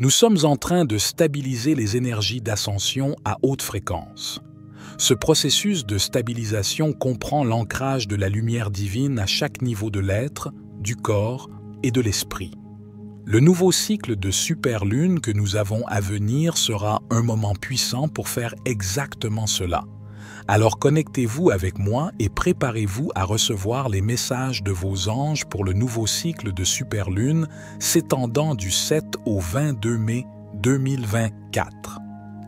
Nous sommes en train de stabiliser les énergies d'ascension à haute fréquence. Ce processus de stabilisation comprend l'ancrage de la lumière divine à chaque niveau de l'être, du corps et de l'esprit. Le nouveau cycle de superlune que nous avons à venir sera un moment puissant pour faire exactement cela. Alors connectez-vous avec moi et préparez-vous à recevoir les messages de vos anges pour le nouveau cycle de superlune s'étendant du 7 au 22 mai 2024.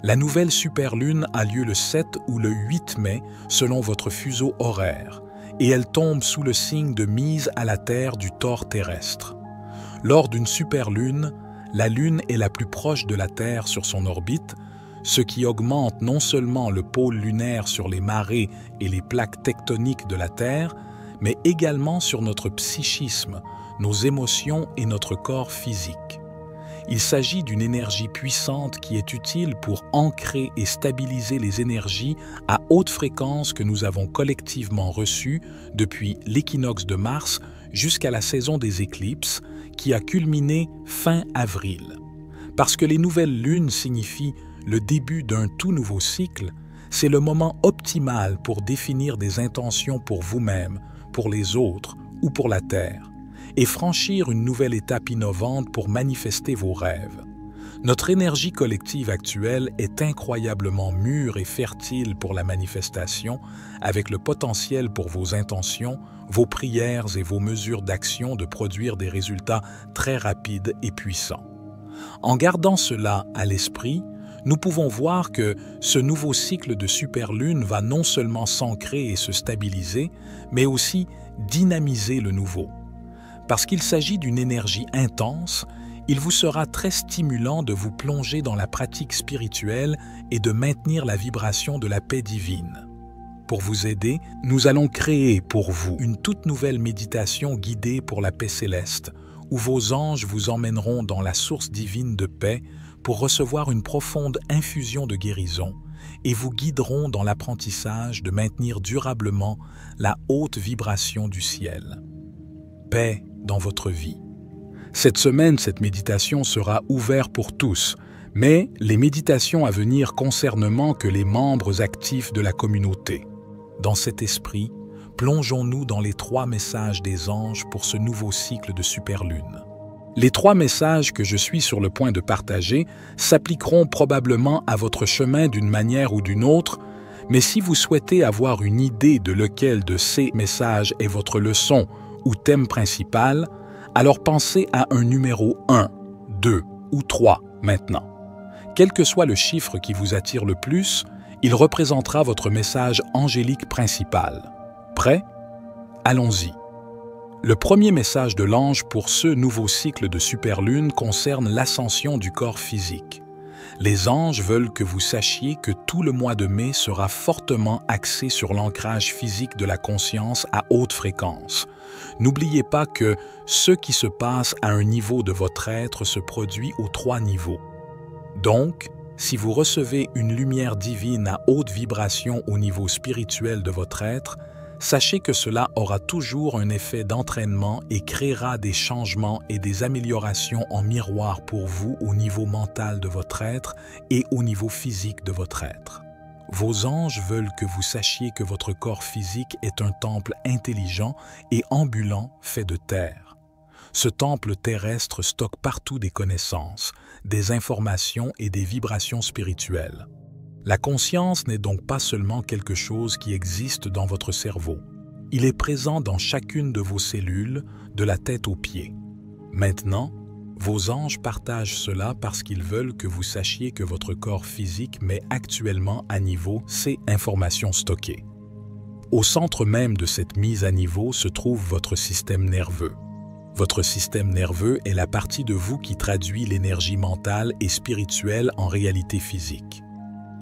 La nouvelle superlune a lieu le 7 ou le 8 mai selon votre fuseau horaire et elle tombe sous le signe de mise à la Terre du Taure terrestre. Lors d'une superlune, la Lune est la plus proche de la Terre sur son orbite, ce qui augmente non seulement le pôle lunaire sur les marées et les plaques tectoniques de la Terre, mais également sur notre psychisme, nos émotions et notre corps physique. Il s'agit d'une énergie puissante qui est utile pour ancrer et stabiliser les énergies à haute fréquence que nous avons collectivement reçues depuis l'équinoxe de Mars jusqu'à la saison des éclipses qui a culminé fin avril. Parce que les nouvelles lunes signifient le début d'un tout nouveau cycle, c'est le moment optimal pour définir des intentions pour vous-même, pour les autres ou pour la Terre, et franchir une nouvelle étape innovante pour manifester vos rêves. Notre énergie collective actuelle est incroyablement mûre et fertile pour la manifestation, avec le potentiel pour vos intentions, vos prières et vos mesures d'action de produire des résultats très rapides et puissants. En gardant cela à l'esprit, nous pouvons voir que ce nouveau cycle de superlune va non seulement s'ancrer et se stabiliser, mais aussi dynamiser le nouveau. Parce qu'il s'agit d'une énergie intense, il vous sera très stimulant de vous plonger dans la pratique spirituelle et de maintenir la vibration de la paix divine. Pour vous aider, nous allons créer pour vous une toute nouvelle méditation guidée pour la paix céleste, où vos anges vous emmèneront dans la source divine de paix pour recevoir une profonde infusion de guérison et vous guideront dans l'apprentissage de maintenir durablement la haute vibration du ciel. Paix dans votre vie. Cette semaine, cette méditation sera ouverte pour tous, mais les méditations à venir concerneront que les membres actifs de la communauté. Dans cet esprit, plongeons-nous dans les 3 messages des anges pour ce nouveau cycle de superlune. Les 3 messages que je suis sur le point de partager s'appliqueront probablement à votre chemin d'une manière ou d'une autre, mais si vous souhaitez avoir une idée de lequel de ces messages est votre leçon ou thème principal, alors pensez à un numéro 1, 2 ou 3 maintenant. Quel que soit le chiffre qui vous attire le plus, il représentera votre message angélique principal. Prêt? Allons-y. Le premier message de l'ange pour ce nouveau cycle de superlune concerne l'ascension du corps physique. Les anges veulent que vous sachiez que tout le mois de mai sera fortement axé sur l'ancrage physique de la conscience à haute fréquence. N'oubliez pas que ce qui se passe à un niveau de votre être se produit aux 3 niveaux. Donc, si vous recevez une lumière divine à haute vibration au niveau spirituel de votre être, sachez que cela aura toujours un effet d'entraînement et créera des changements et des améliorations en miroir pour vous au niveau mental de votre être et au niveau physique de votre être. Vos anges veulent que vous sachiez que votre corps physique est un temple intelligent et ambulant fait de terre. Ce temple terrestre stocke partout des connaissances, des informations et des vibrations spirituelles. La conscience n'est donc pas seulement quelque chose qui existe dans votre cerveau. Il est présent dans chacune de vos cellules, de la tête aux pieds. Maintenant, vos anges partagent cela parce qu'ils veulent que vous sachiez que votre corps physique met actuellement à niveau ces informations stockées. Au centre même de cette mise à niveau se trouve votre système nerveux. Votre système nerveux est la partie de vous qui traduit l'énergie mentale et spirituelle en réalité physique.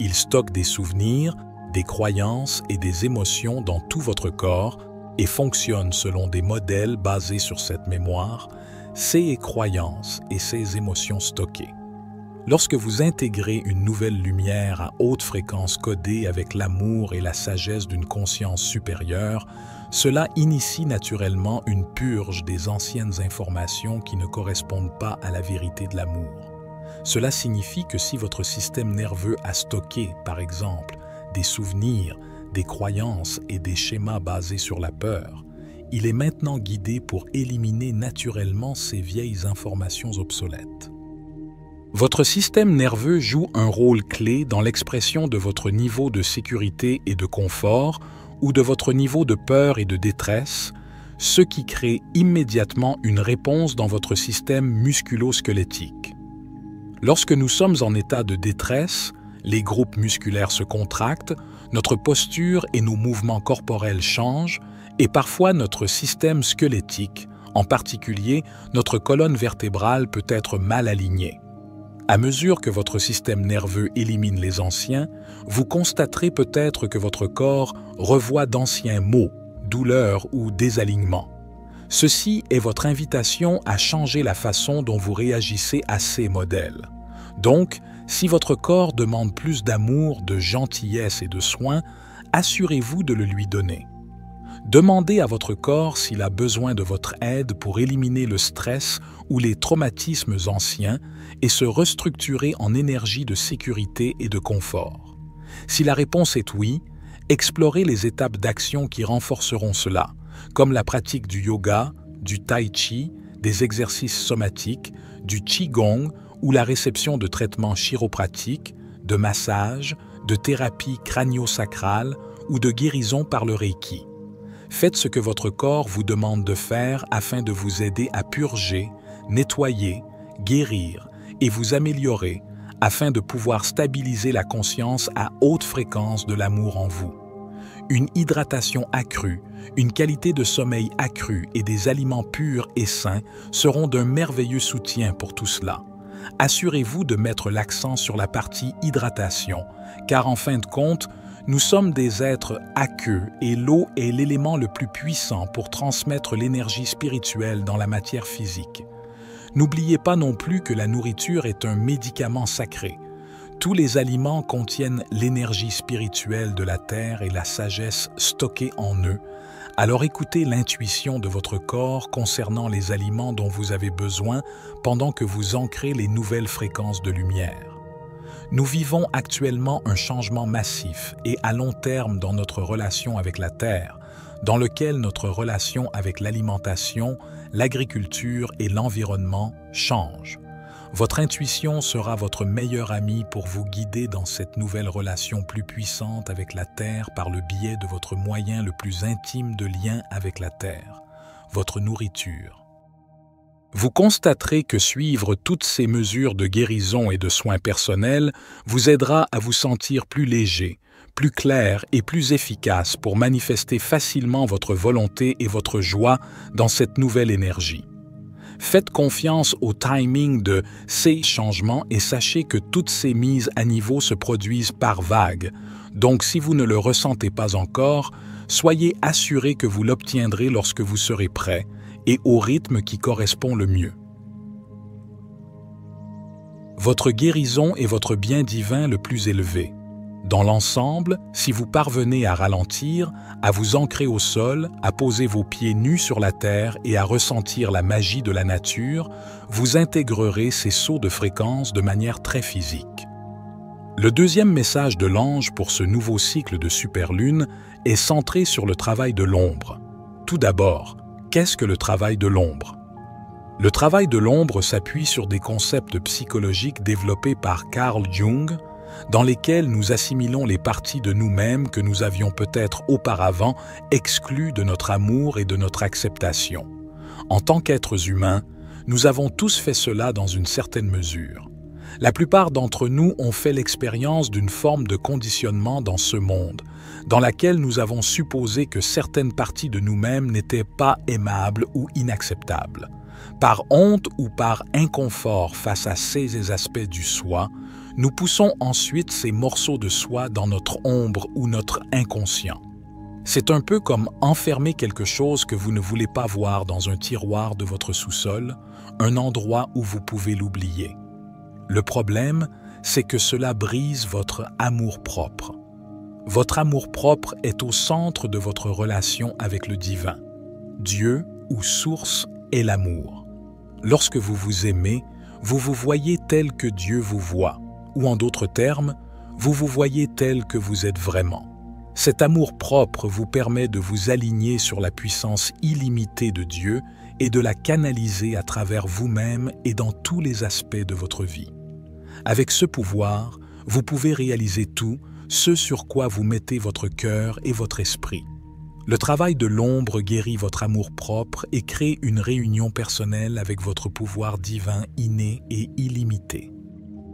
Il stocke des souvenirs, des croyances et des émotions dans tout votre corps et fonctionne selon des modèles basés sur cette mémoire, ces croyances et ces émotions stockées. Lorsque vous intégrez une nouvelle lumière à haute fréquence codée avec l'amour et la sagesse d'une conscience supérieure, cela initie naturellement une purge des anciennes informations qui ne correspondent pas à la vérité de l'amour. Cela signifie que si votre système nerveux a stocké, par exemple, des souvenirs, des croyances et des schémas basés sur la peur, il est maintenant guidé pour éliminer naturellement ces vieilles informations obsolètes. Votre système nerveux joue un rôle clé dans l'expression de votre niveau de sécurité et de confort ou de votre niveau de peur et de détresse, ce qui crée immédiatement une réponse dans votre système musculo-squelettique. Lorsque nous sommes en état de détresse, les groupes musculaires se contractent, notre posture et nos mouvements corporels changent et parfois notre système squelettique, en particulier notre colonne vertébrale, peut être mal alignée. À mesure que votre système nerveux élimine les anciens, vous constaterez peut-être que votre corps revoit d'anciens maux, douleurs ou désalignements. Ceci est votre invitation à changer la façon dont vous réagissez à ces modèles. Donc, si votre corps demande plus d'amour, de gentillesse et de soins, assurez-vous de le lui donner. Demandez à votre corps s'il a besoin de votre aide pour éliminer le stress ou les traumatismes anciens et se restructurer en énergie de sécurité et de confort. Si la réponse est oui, explorez les étapes d'action qui renforceront cela, comme la pratique du yoga, du tai chi, des exercices somatiques, du qigong ou la réception de traitements chiropratiques, de massages, de thérapie crânio-sacrale ou de guérison par le Reiki. Faites ce que votre corps vous demande de faire afin de vous aider à purger, nettoyer, guérir et vous améliorer afin de pouvoir stabiliser la conscience à haute fréquence de l'amour en vous. Une hydratation accrue, une qualité de sommeil accrue et des aliments purs et sains seront d'un merveilleux soutien pour tout cela. Assurez-vous de mettre l'accent sur la partie hydratation, car en fin de compte, nous sommes des êtres aqueux et l'eau est l'élément le plus puissant pour transmettre l'énergie spirituelle dans la matière physique. N'oubliez pas non plus que la nourriture est un médicament sacré. Tous les aliments contiennent l'énergie spirituelle de la terre et la sagesse stockée en eux. Alors écoutez l'intuition de votre corps concernant les aliments dont vous avez besoin pendant que vous ancrez les nouvelles fréquences de lumière. Nous vivons actuellement un changement massif et à long terme dans notre relation avec la Terre, dans lequel notre relation avec l'alimentation, l'agriculture et l'environnement change. Votre intuition sera votre meilleur ami pour vous guider dans cette nouvelle relation plus puissante avec la Terre par le biais de votre moyen le plus intime de lien avec la Terre, votre nourriture. Vous constaterez que suivre toutes ces mesures de guérison et de soins personnels vous aidera à vous sentir plus léger, plus clair et plus efficace pour manifester facilement votre volonté et votre joie dans cette nouvelle énergie. Faites confiance au timing de ces changements et sachez que toutes ces mises à niveau se produisent par vagues. Donc si vous ne le ressentez pas encore, soyez assuré que vous l'obtiendrez lorsque vous serez prêt et au rythme qui correspond le mieux. Votre guérison est votre bien divin le plus élevé. Dans l'ensemble, si vous parvenez à ralentir, à vous ancrer au sol, à poser vos pieds nus sur la terre et à ressentir la magie de la nature, vous intégrerez ces sauts de fréquence de manière très physique. Le deuxième message de l'ange pour ce nouveau cycle de superlune est centré sur le travail de l'ombre. Tout d'abord, qu'est-ce que le travail de l'ombre? Le travail de l'ombre s'appuie sur des concepts psychologiques développés par Carl Jung, dans lesquels nous assimilons les parties de nous-mêmes que nous avions peut-être auparavant exclues de notre amour et de notre acceptation. En tant qu'êtres humains, nous avons tous fait cela dans une certaine mesure. La plupart d'entre nous ont fait l'expérience d'une forme de conditionnement dans ce monde, dans laquelle nous avons supposé que certaines parties de nous-mêmes n'étaient pas aimables ou inacceptables. Par honte ou par inconfort face à ces aspects du soi, nous poussons ensuite ces morceaux de soi dans notre ombre ou notre inconscient. C'est un peu comme enfermer quelque chose que vous ne voulez pas voir dans un tiroir de votre sous-sol, un endroit où vous pouvez l'oublier. Le problème, c'est que cela brise votre amour-propre. Votre amour-propre est au centre de votre relation avec le divin. Dieu ou source est l'amour. Lorsque vous vous aimez, vous vous voyez tel que Dieu vous voit, ou en d'autres termes, vous vous voyez tel que vous êtes vraiment. Cet amour propre vous permet de vous aligner sur la puissance illimitée de Dieu et de la canaliser à travers vous-même et dans tous les aspects de votre vie. Avec ce pouvoir, vous pouvez réaliser tout, ce sur quoi vous mettez votre cœur et votre esprit. Le travail de l'ombre guérit votre amour-propre et crée une réunion personnelle avec votre pouvoir divin inné et illimité.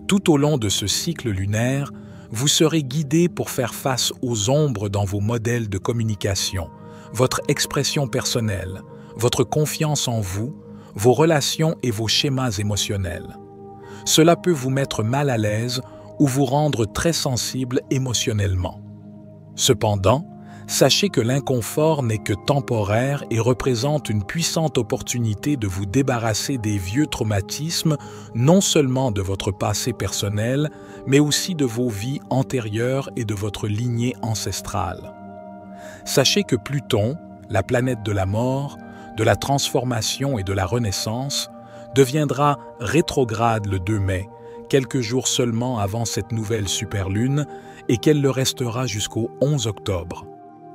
Tout au long de ce cycle lunaire, vous serez guidé pour faire face aux ombres dans vos modèles de communication, votre expression personnelle, votre confiance en vous, vos relations et vos schémas émotionnels. Cela peut vous mettre mal à l'aise ou vous rendre très sensible émotionnellement. Cependant, sachez que l'inconfort n'est que temporaire et représente une puissante opportunité de vous débarrasser des vieux traumatismes, non seulement de votre passé personnel, mais aussi de vos vies antérieures et de votre lignée ancestrale. Sachez que Pluton, la planète de la mort, de la transformation et de la renaissance, deviendra rétrograde le 2 mai, quelques jours seulement avant cette nouvelle superlune, et qu'elle le restera jusqu'au 11 octobre.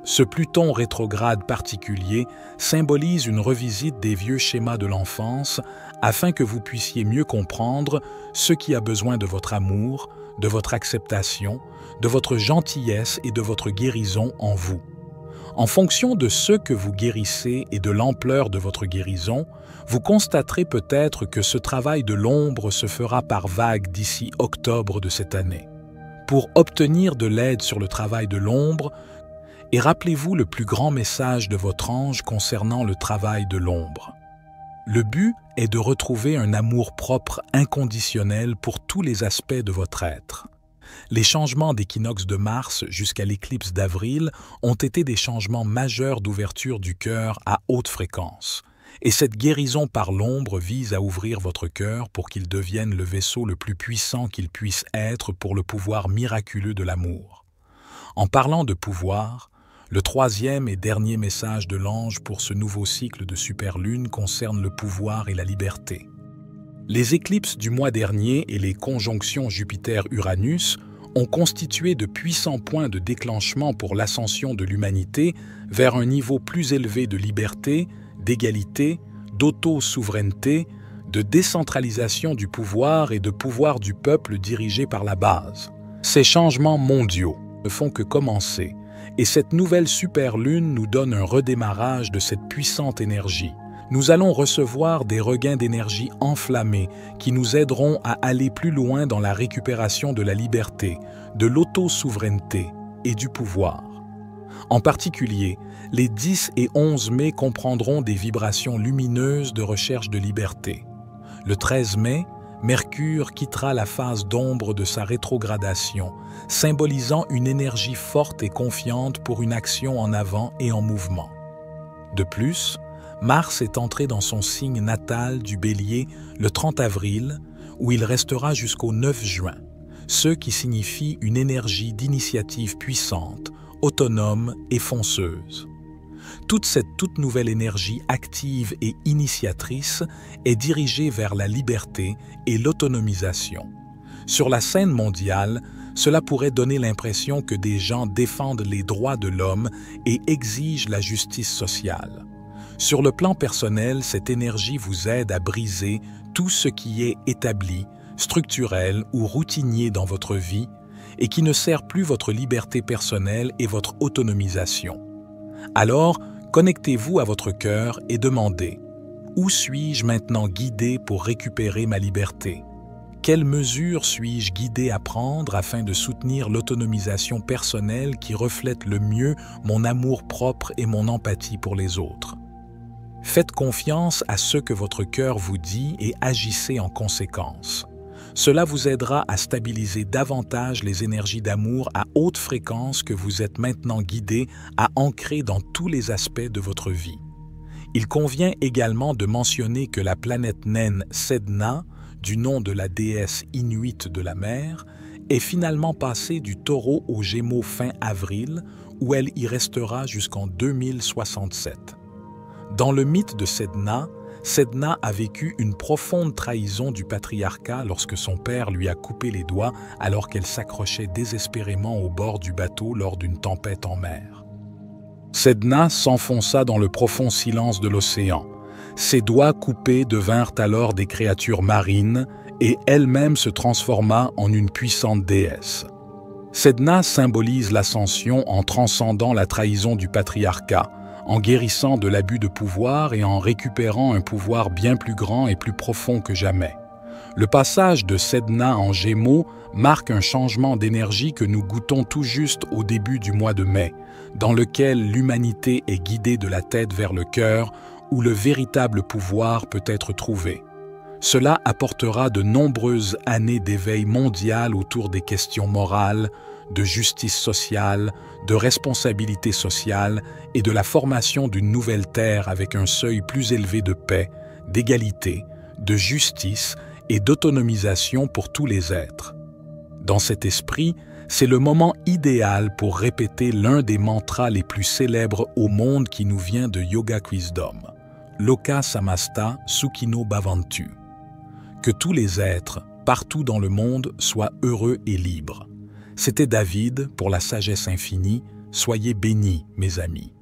Ce Pluton rétrograde particulier symbolise une revisite des vieux schémas de l'enfance afin que vous puissiez mieux comprendre ce qui a besoin de votre amour, de votre acceptation, de votre gentillesse et de votre guérison en vous. En fonction de ce que vous guérissez et de l'ampleur de votre guérison, vous constaterez peut-être que ce travail de l'ombre se fera par vagues d'ici octobre de cette année. Pour obtenir de l'aide sur le travail de l'ombre, et rappelez-vous le plus grand message de votre ange concernant le travail de l'ombre. Le but est de retrouver un amour-propre inconditionnel pour tous les aspects de votre être. Les changements d'équinoxe de Mars jusqu'à l'éclipse d'avril ont été des changements majeurs d'ouverture du cœur à haute fréquence. Et cette guérison par l'ombre vise à ouvrir votre cœur pour qu'il devienne le vaisseau le plus puissant qu'il puisse être pour le pouvoir miraculeux de l'amour. En parlant de pouvoir, le 3e et dernier message de l'ange pour ce nouveau cycle de superlune concerne le pouvoir et la liberté. Les éclipses du mois dernier et les conjonctions Jupiter-Uranus ont constitué de puissants points de déclenchement pour l'ascension de l'humanité vers un niveau plus élevé de liberté, d'égalité, d'auto-souveraineté, de décentralisation du pouvoir et de pouvoir du peuple dirigé par la base. Ces changements mondiaux ne font que commencer, et cette nouvelle superlune nous donne un redémarrage de cette puissante énergie. Nous allons recevoir des regains d'énergie enflammés qui nous aideront à aller plus loin dans la récupération de la liberté, de l'auto-souveraineté et du pouvoir. En particulier, les 10 et 11 mai comprendront des vibrations lumineuses de recherche de liberté. Le 13 mai, Mercure quittera la phase d'ombre de sa rétrogradation, symbolisant une énergie forte et confiante pour une action en avant et en mouvement. De plus, Mars est entré dans son signe natal du Bélier le 30 avril, où il restera jusqu'au 9 juin, ce qui signifie une énergie d'initiative puissante, autonome et fonceuse. Toute nouvelle énergie active et initiatrice est dirigée vers la liberté et l'autonomisation. Sur la scène mondiale, cela pourrait donner l'impression que des gens défendent les droits de l'homme et exigent la justice sociale. Sur le plan personnel, cette énergie vous aide à briser tout ce qui est établi, structurel ou routinier dans votre vie et qui ne sert plus votre liberté personnelle et votre autonomisation. Alors, connectez-vous à votre cœur et demandez « Où suis-je maintenant guidé pour récupérer ma liberté? Quelles mesures suis-je guidé à prendre afin de soutenir l'autonomisation personnelle qui reflète le mieux mon amour-propre et mon empathie pour les autres ?» Faites confiance à ce que votre cœur vous dit et agissez en conséquence. Cela vous aidera à stabiliser davantage les énergies d'amour à haute fréquence que vous êtes maintenant guidé à ancrer dans tous les aspects de votre vie. Il convient également de mentionner que la planète naine Sedna, du nom de la déesse inuite de la mer, est finalement passée du Taureau au Gémeaux fin avril, où elle y restera jusqu'en 2067. Dans le mythe de Sedna, Sedna a vécu une profonde trahison du patriarcat lorsque son père lui a coupé les doigts alors qu'elle s'accrochait désespérément au bord du bateau lors d'une tempête en mer. Sedna s'enfonça dans le profond silence de l'océan. Ses doigts coupés devinrent alors des créatures marines et elle-même se transforma en une puissante déesse. Sedna symbolise l'ascension en transcendant la trahison du patriarcat, en guérissant de l'abus de pouvoir et en récupérant un pouvoir bien plus grand et plus profond que jamais. Le passage de Sedna en Gémeaux marque un changement d'énergie que nous goûtons tout juste au début du mois de mai, dans lequel l'humanité est guidée de la tête vers le cœur, où le véritable pouvoir peut être trouvé. Cela apportera de nombreuses années d'éveil mondial autour des questions morales, de justice sociale, de responsabilité sociale et de la formation d'une nouvelle terre avec un seuil plus élevé de paix, d'égalité, de justice et d'autonomisation pour tous les êtres. Dans cet esprit, c'est le moment idéal pour répéter l'un des mantras les plus célèbres au monde qui nous vient de Yoga Wisdom, Loka Samasta Sukhino Bhavantu. Que tous les êtres, partout dans le monde, soient heureux et libres. C'était David pour la sagesse infinie. Soyez bénis, mes amis.